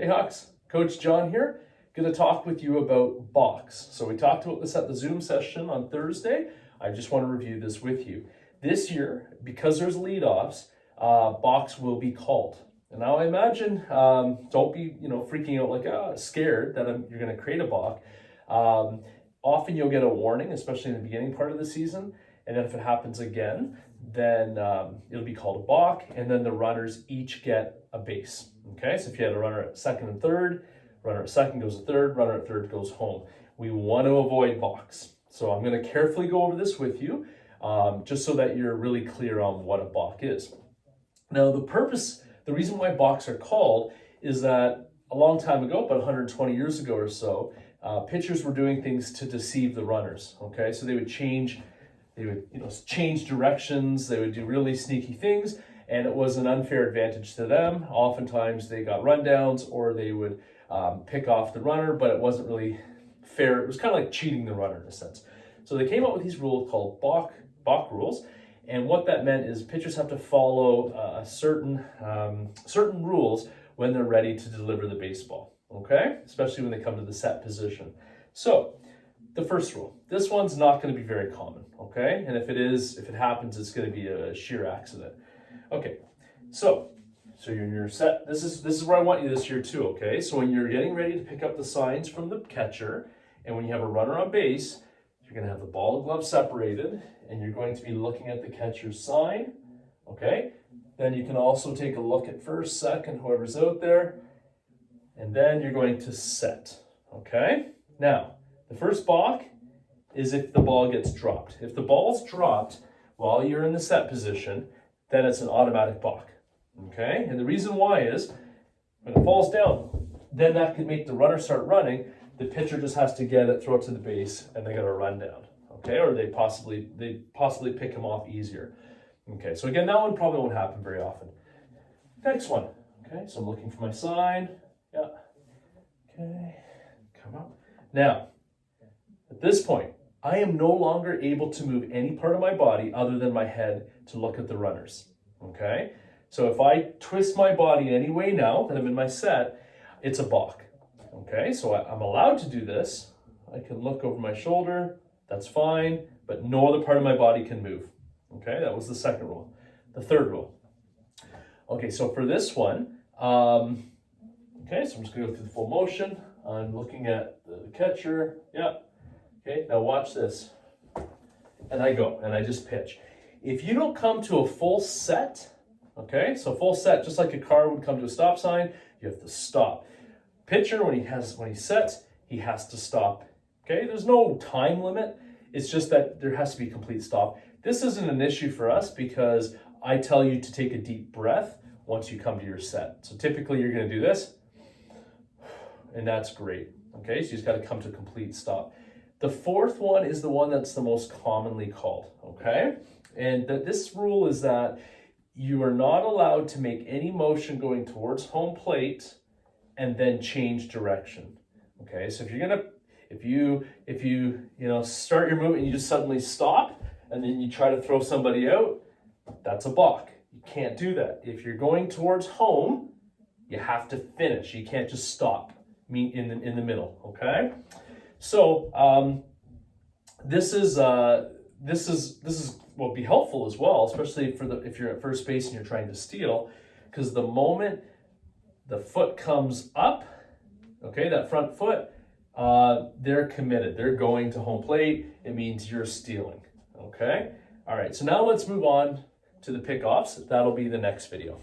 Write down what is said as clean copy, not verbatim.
Hey Hawks, Coach John here. Going to talk with you about balks. So we talked about this at the Zoom session on Thursday. I just want to review this with you. This year, because there's leadoffs, balks will be called. And now I imagine, don't be freaking out like scared that you're going to create a balk. Often you'll get a warning, especially in the beginning part of the season. And then if it happens again, then it'll be called a balk, and then the runners each get a base. Okay, so if you had a runner at second and third, runner at second goes to third, runner at third goes home. We want to avoid balks. So I'm going to carefully go over this with you, just so that you're really clear on what a balk is. Now the reason why balks are called is that a long time ago, about 120 years ago or so, pitchers were doing things to deceive the runners. Okay, so they would change directions, they would do really sneaky things, and it was an unfair advantage to them. Oftentimes they got rundowns, or they would pick off the runner, but it wasn't really fair. It was kind of like cheating the runner in a sense. So they came up with these rules called balk rules, and what that meant is pitchers have to follow certain rules when they're ready to deliver the baseball, okay? Especially when they come to the set position. So the first rule, this one's not going to be very common, okay? And if it happens, it's going to be a sheer accident. Okay, so you're in your set. This is where I want you this year too, okay? So when you're getting ready to pick up the signs from the catcher, and when you have a runner on base, you're going to have the ball and glove separated, and you're going to be looking at the catcher's sign, okay? Then you can also take a look at first, second, whoever's out there, and then you're going to set, okay? Now, the first balk is if the ball gets dropped. If the ball's dropped while you're in the set position, then it's an automatic balk, okay? And the reason why is when it falls down, then that could make the runner start running. The pitcher just has to get it, throw it to the base, and they got to run down, okay? Or they possibly pick him off easier. Okay, so again, that one probably won't happen very often. Next one, okay? So I'm looking for my sign. Yeah, okay, come up. Now, at this point, I am no longer able to move any part of my body other than my head to look at the runners, okay? So if I twist my body in any way now that I'm in my set, it's a balk, okay? So I'm allowed to do this. I can look over my shoulder, that's fine, but no other part of my body can move, okay? That was the second rule. The third rule. Okay, so for this one, okay, so I'm just gonna go through the full motion. I'm looking at the catcher, yeah. Okay, now watch this. And I go, and I just pitch. If you don't come to a full set, okay, so full set, just like a car would come to a stop sign, you have to stop. Pitcher, when he sets, he has to stop. Okay, there's no time limit. It's just that there has to be a complete stop. This isn't an issue for us because I tell you to take a deep breath once you come to your set. So typically you're gonna do this, and that's great. Okay, so you just gotta come to a complete stop. The fourth one is the one that's the most commonly called, okay? And this rule is that you are not allowed to make any motion going towards home plate and then change direction, okay? So if you start your movement and you just suddenly stop and then you try to throw somebody out, that's a balk. You can't do that. If you're going towards home, you have to finish. You can't just stop in the middle, okay? So this will be helpful as well, especially if you're at first base and you're trying to steal, because the moment the foot comes up, okay, that front foot, they're committed. They're going to home plate. It means you're stealing, okay? All right, so now let's move on to the pickoffs. That'll be the next video.